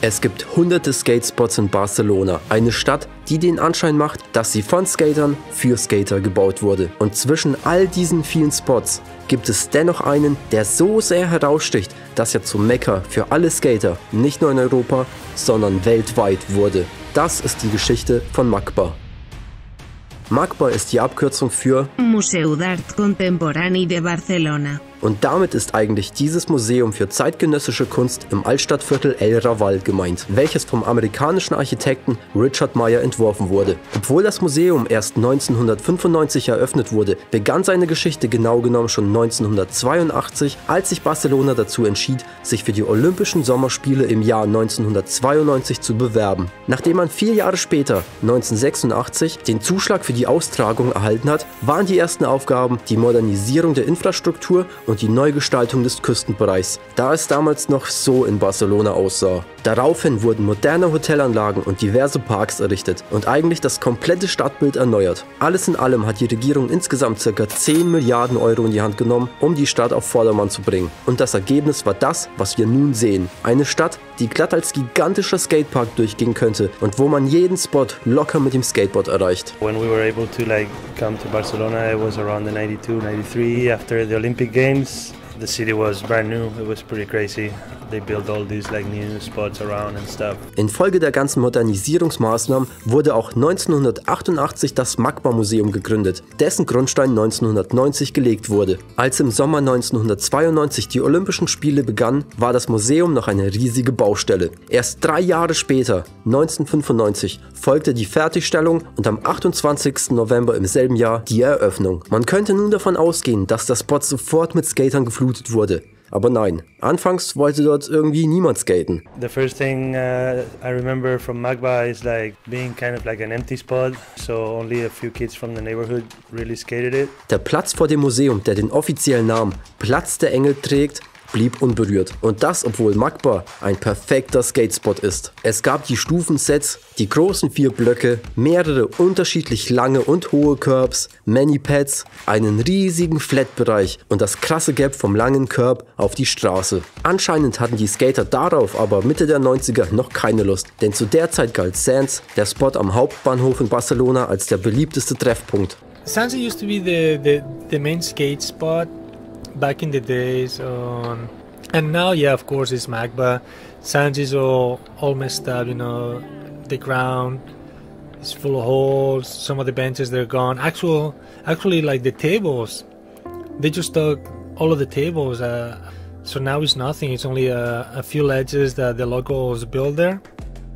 Es gibt hunderte Skatespots in Barcelona, eine Stadt, die den Anschein macht, dass sie von Skatern für Skater gebaut wurde. Und zwischen all diesen vielen Spots gibt es dennoch einen, der so sehr heraussticht, dass er zum Mekka für alle Skater, nicht nur in Europa, sondern weltweit wurde. Das ist die Geschichte von MACBA. MACBA ist die Abkürzung für Museu d'Art Contemporani de Barcelona. Und damit ist eigentlich dieses Museum für zeitgenössische Kunst im Altstadtviertel El Raval gemeint, welches vom amerikanischen Architekten Richard Meyer entworfen wurde. Obwohl das Museum erst 1995 eröffnet wurde, begann seine Geschichte genau genommen schon 1982, als sich Barcelona dazu entschied, sich für die Olympischen Sommerspiele im Jahr 1992 zu bewerben. Nachdem man 4 Jahre später, 1986, den Zuschlag für die Austragung erhalten hat, waren die ersten Aufgaben die Modernisierung der Infrastruktur und die Neugestaltung des Küstenbereichs, da es damals noch so in Barcelona aussah. Daraufhin wurden moderne Hotelanlagen und diverse Parks errichtet und eigentlich das komplette Stadtbild erneuert. Alles in allem hat die Regierung insgesamt ca. 10 Milliarden Euro in die Hand genommen, um die Stadt auf Vordermann zu bringen. Und das Ergebnis war das, was wir nun sehen. Eine Stadt, die glatt als gigantischer Skatepark durchgehen könnte und wo man jeden Spot locker mit dem Skateboard erreicht. When we were able to come to Barcelona, it was around the 92, 93 after the Olympic Games. The city was brand new. It was pretty crazy. They built all these new spots around and stuff. Infolge der ganzen Modernisierungsmaßnahmen wurde auch 1988 das MACBA-Museum gegründet, dessen Grundstein 1990 gelegt wurde. Als im Sommer 1992 die Olympischen Spiele begannen, war das Museum noch eine riesige Baustelle. Erst 3 Jahre später, 1995, folgte die Fertigstellung und am 28. November im selben Jahr die Eröffnung. Man könnte nun davon ausgehen, dass der Spot sofort mit Skatern geflutet wurde. Aber nein, anfangs wollte dort irgendwie niemand skaten. The first thing I remember from MACBA is being kind of an empty spot, so only a few kids from the neighborhood really skated it. Der Platz vor dem Museum, der den offiziellen Namen Platz der Engel trägt, blieb unberührt. Und das, obwohl MACBA ein perfekter Skatespot ist. Es gab die Stufensets, die großen 4 Blöcke, mehrere unterschiedlich lange und hohe Curbs, Many-Pads, einen riesigen Flat-Bereich und das krasse Gap vom langen Curb auf die Straße. Anscheinend hatten die Skater darauf aber Mitte der 90er noch keine Lust, denn zu der Zeit galt Sants, der Spot am Hauptbahnhof in Barcelona, als der beliebteste Treffpunkt. Sants used to be the main skate spot back in the days, and now, yeah, of course, it's MACBA. Sants is all messed up, the ground is full of holes. Some of the benches, they're gone. Actually, the tables, they just took all of the tables. So now it's nothing. It's only a few ledges that the locals built there.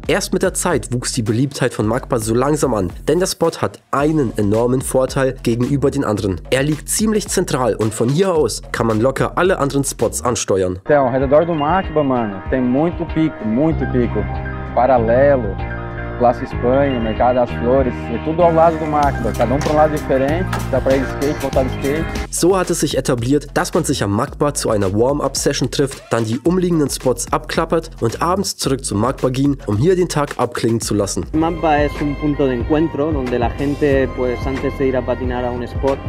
Erst mit der Zeit wuchs die Beliebtheit von MACBA so langsam an, denn der Spot hat einen enormen Vorteil gegenüber den anderen. Er liegt ziemlich zentral und von hier aus kann man locker alle anderen Spots ansteuern. Então, ao redor do MACBA, mano, tem muito pico, paralelo, Plaza Espanha, Mercado das Flores, é tudo ao lado do MACBA, cada para lado diferente, dá para ir de skate, voltar de skate. So hat es sich etabliert, dass man sich am MACBA zu einer Warm-Up-Session trifft, dann die umliegenden Spots abklappert und abends zurück zum MACBA ging, um hier den Tag abklingen zu lassen. MACBA es un punto de encuentro donde la gente, pues antes de ir a patinar a un spot,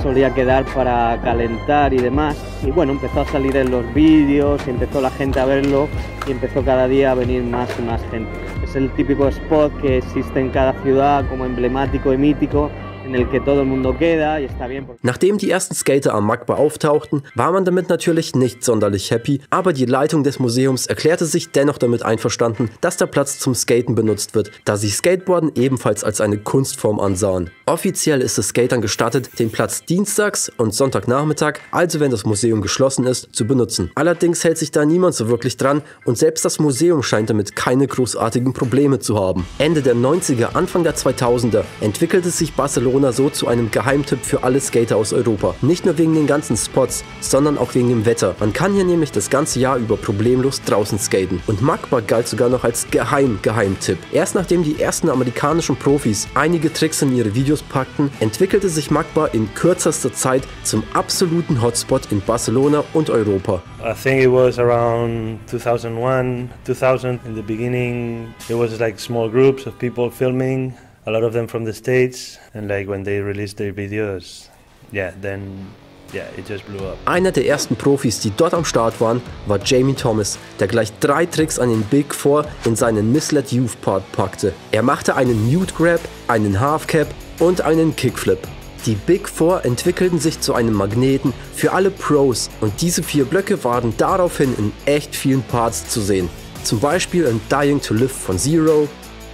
solía quedar para calentar y demás. Y bueno, empezó a salir en los vídeos, y empezó la gente a verlo y empezó cada día a venir más y más gente. Es el típico spot que existe en cada ciudad como emblemático y mítico, in el que todo el mundo queda y está bien. Nachdem die ersten Skater am MACBA auftauchten, war man damit natürlich nicht sonderlich happy, aber die Leitung des Museums erklärte sich dennoch damit einverstanden, dass der Platz zum Skaten benutzt wird, da sie Skateboarden ebenfalls als eine Kunstform ansahen. Offiziell ist es Skatern gestattet, den Platz dienstags und Sonntagnachmittag, also wenn das Museum geschlossen ist, zu benutzen. Allerdings hält sich da niemand so wirklich dran und selbst das Museum scheint damit keine großartigen Probleme zu haben. Ende der 90er, Anfang der 2000er entwickelte sich Barcelona so zu einem Geheimtipp für alle Skater aus Europa. Nicht nur wegen den ganzen Spots, sondern auch wegen dem Wetter. Man kann hier nämlich das ganze Jahr über problemlos draußen skaten. Und MACBA galt sogar noch als Geheimtipp. Erst nachdem die ersten amerikanischen Profis einige Tricks in ihre Videos packten, entwickelte sich MACBA in kürzester Zeit zum absoluten Hotspot in Barcelona und Europa. I think it was around 2001, 2000. In the beginning, it was small groups of people filming. A lot of them from the States, and when they released their videos, yeah, then yeah, it just blew up. Einer der ersten Profis, die dort am Start waren, war Jamie Thomas, der gleich 3 Tricks an den Big Four in seinen Misled Youth Part packte. Er machte einen Mute Grab, einen Half Cap und einen Kickflip. Die Big Four entwickelten sich zu einem Magneten für alle Pros und diese 4 Blöcke waren daraufhin in echt vielen Parts zu sehen. Zum Beispiel in Dying to Live von Zero,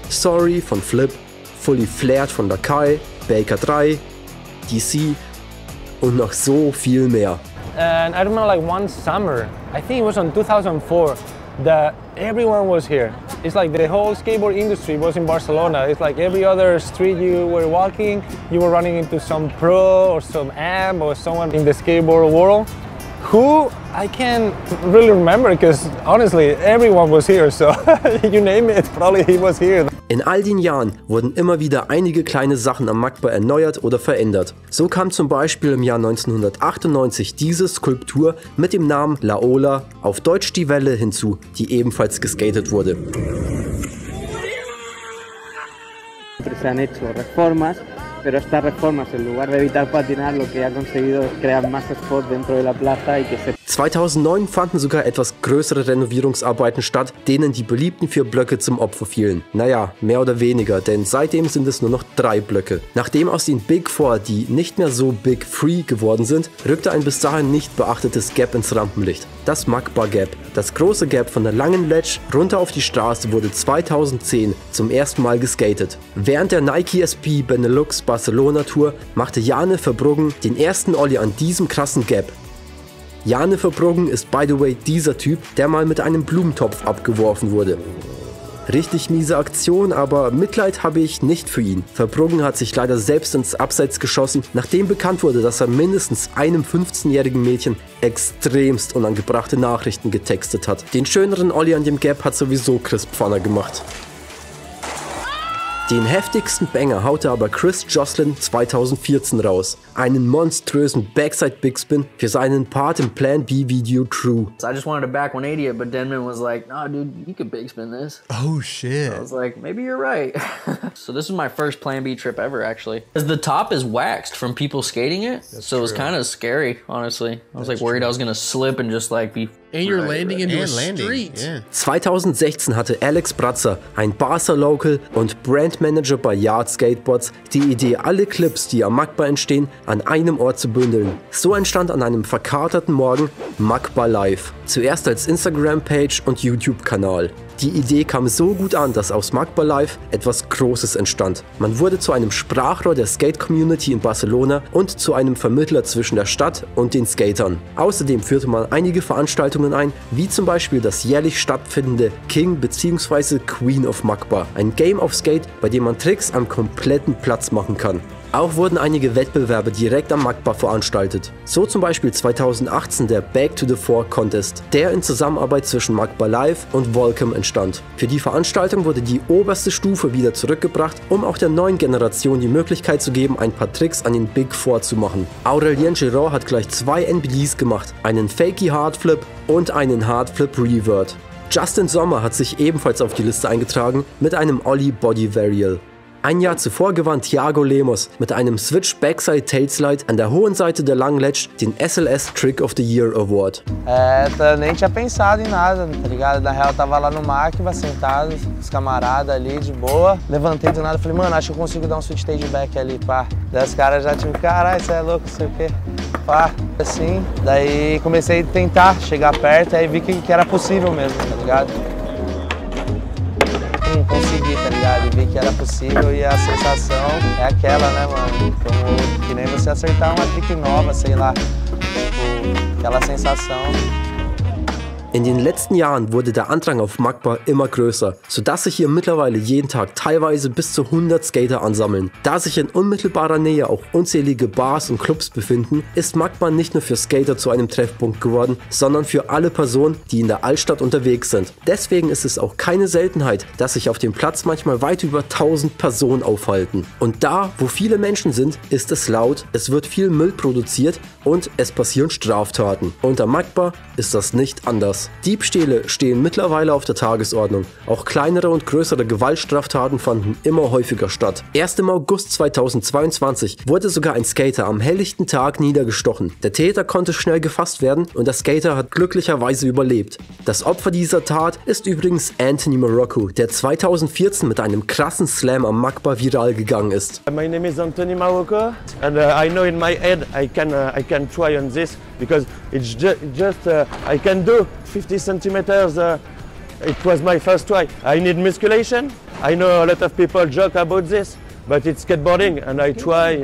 Sorry von Flip, Fully Flared von Lakai, Baker 3, DC und noch so viel mehr. And I remember like one summer, I think it was in 2004, that everyone was here. It's like the whole skateboard industry was in Barcelona. It's like every other street you were walking, you were running into some pro or some amp or someone in the skateboard world who I can't really remember because honestly everyone was here, so you name it, probably he was here. In all den Jahren wurden immer wieder einige kleine Sachen am Magba erneuert oder verändert. So kam zum Beispiel im Jahr 1998 diese Skulptur mit dem Namen La Ola, auf Deutsch die Welle, hinzu, die ebenfalls geskatet wurde. Se han hecho reformas, pero estas reformas, en lugar de evitar patinar, lo que ha conseguido es crear más spots dentro de la plaza y que se 2009 fanden sogar etwas größere Renovierungsarbeiten statt, denen die beliebten 4 Blöcke zum Opfer fielen. Naja, mehr oder weniger, denn seitdem sind es nur noch 3 Blöcke. Nachdem aus den Big Four die nicht mehr so Big Free geworden sind, rückte ein bis dahin nicht beachtetes Gap ins Rampenlicht. Das Magba Gap. Das große Gap von der langen Ledge runter auf die Straße wurde 2010 zum ersten Mal geskatet. Während der Nike SB Benelux Barcelona Tour machte Jane Verbruggen den ersten Ollie an diesem krassen Gap. Jane Verbruggen ist by the way dieser Typ, der mal mit einem Blumentopf abgeworfen wurde. Richtig miese Aktion, aber Mitleid habe ich nicht für ihn. Verbruggen hat sich leider selbst ins Abseits geschossen, nachdem bekannt wurde, dass er mindestens einem 15-jährigen Mädchen extremst unangebrachte Nachrichten getextet hat. Den schöneren Ollie an dem Gap hat sowieso Chris Pfanner gemacht. Den heftigsten Banger haute aber Chris Joslin 2014 raus. Einen monströsen Backside Big Spin für seinen Part im Plan B Video True. I just wanted to back 180 it, but Denman was like, nah dude, you could big spin this. Oh shit. I was like, maybe you're right. So this is my first Plan B trip ever actually. Because the top is waxed from people skating it, so it was kind of scary, honestly. I was like worried I was gonna slip and just like be... And you're landing into a street. Yeah. 2016 hatte Alex Bratzer, ein Barca Local und Brandmanager bei Yard Skateboards, die Idee, alle Clips, die am Magba entstehen, an einem Ort zu bündeln. So entstand an einem verkaterten Morgen Magba Live. Zuerst als Instagram-Page und YouTube-Kanal. Die Idee kam so gut an, dass aus Magba Live etwas Großes entstand. Man wurde zu einem Sprachrohr der Skate-Community in Barcelona und zu einem Vermittler zwischen der Stadt und den Skatern. Außerdem führte man einige Veranstaltungen ein, wie zum Beispiel das jährlich stattfindende King bzw. Queen of Magba, ein Game of Skate, bei dem man Tricks am kompletten Platz machen kann. Auch wurden einige Wettbewerbe direkt am Magba veranstaltet. So zum Beispiel 2018 der Back to the Four Contest, der in Zusammenarbeit zwischen Magba Live und Volcom entstand. Für die Veranstaltung wurde die oberste Stufe wieder zurückgebracht, um auch der neuen Generation die Möglichkeit zu geben, ein paar Tricks an den Big Four zu machen. Aurelien Giraud hat gleich 2 NBDs gemacht, einen Fakey Hardflip und einen Hardflip Revert. Justin Sommer hat sich ebenfalls auf die Liste eingetragen mit einem Ollie Body Varial. Ein Jahr zuvor gewann Thiago Lemos mit einem Switch Backside Tailslide an der hohen Seite der langen Ledge den SLS Trick of the Year Award. Nem tinha pensado em nada, tá ligado? Na real, tava lá no Máquiva, sentado, os camaradas ali, de boa. Levantei do nada e falei, mano, acho que eu consigo dar um switch stage back ali, pá. Daí os caras já tipo, caralho, você é louco, não sei o quê. Pá, assim. Daí comecei a tentar chegar perto, aí vi que era possível mesmo, tá ligado? Consegui, tá ligado? E vi que era possível e a sensação é aquela, né, mano? Como que nem você acertar uma trick nova, sei lá. Tipo, aquela sensação. In den letzten Jahren wurde der Andrang auf Magba immer größer, sodass sich hier mittlerweile jeden Tag teilweise bis zu 100 Skater ansammeln. Da sich in unmittelbarer Nähe auch unzählige Bars und Clubs befinden, ist Magba nicht nur für Skater zu einem Treffpunkt geworden, sondern für alle Personen, die in der Altstadt unterwegs sind. Deswegen ist es auch keine Seltenheit, dass sich auf dem Platz manchmal weit über 1000 Personen aufhalten. Und da, wo viele Menschen sind, ist es laut, es wird viel Müll produziert und es passieren Straftaten. Und am Magba ist das nicht anders. Diebstähle stehen mittlerweile auf der Tagesordnung. Auch kleinere und größere Gewaltstraftaten fanden immer häufiger statt. Erst im August 2022 wurde sogar ein Skater am helllichten Tag niedergestochen. Der Täter konnte schnell gefasst werden und der Skater hat glücklicherweise überlebt. Das Opfer dieser Tat ist übrigens Anthony Marocco, der 2014 mit einem krassen Slam am Makba viral gegangen ist. My name is Anthony Marocco and I know in my head I can try on this because it's just I can do 50 centimeters. It was my first try. I need musculation. I know a lot of people joke about this. But it's skateboarding and I try,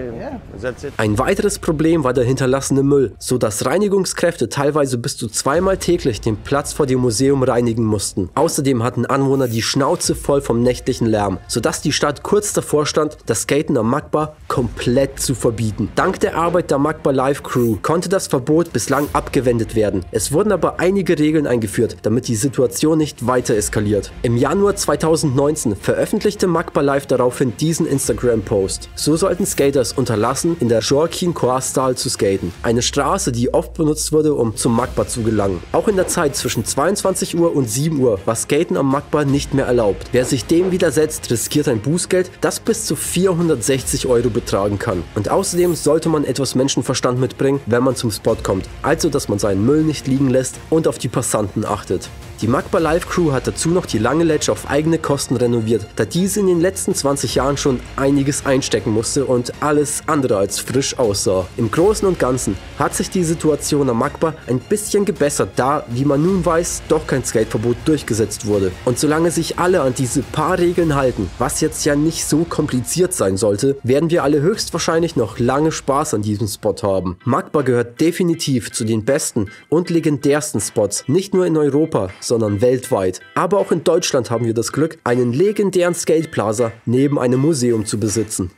that's it. Ein weiteres Problem war der hinterlassene Müll, so dass Reinigungskräfte teilweise bis zu zweimal täglich den Platz vor dem Museum reinigen mussten. Außerdem hatten Anwohner die Schnauze voll vom nächtlichen Lärm, sodass die Stadt kurz davor stand, das Skaten am Makba komplett zu verbieten. Dank der Arbeit der Makba Live Crew konnte das Verbot bislang abgewendet werden. Es wurden aber einige Regeln eingeführt, damit die Situation nicht weiter eskaliert. Im Januar 2019 veröffentlichte Makba Live daraufhin diesen Instagram-Post. So sollten Skaters unterlassen, in der Joaquin Coastal zu skaten. Eine Straße, die oft benutzt wurde, um zum Makba zu gelangen. Auch in der Zeit zwischen 22 Uhr und 7 Uhr war Skaten am Makba nicht mehr erlaubt. Wer sich dem widersetzt, riskiert ein Bußgeld, das bis zu 460 € betragen kann. Und außerdem sollte man etwas Menschenverstand mitbringen, wenn man zum Spot kommt. Also, dass man seinen Müll nicht liegen lässt und auf die Passanten achtet. Die Makba Live Crew hat dazu noch die lange Ledge auf eigene Kosten renoviert, da diese in den letzten 20 Jahren schon einiges einstecken musste und alles andere als frisch aussah. Im Großen und Ganzen hat sich die Situation am Makba ein bisschen gebessert, da, wie man nun weiß, doch kein Skateverbot durchgesetzt wurde. Und solange sich alle an diese paar Regeln halten, was jetzt ja nicht so kompliziert sein sollte, werden wir alle höchstwahrscheinlich noch lange Spaß an diesem Spot haben. Makba gehört definitiv zu den besten und legendärsten Spots, nicht nur in Europa, sondern weltweit. Aber auch in Deutschland haben wir das Glück, einen legendären Skateplaza neben einem Museum zu besitzen.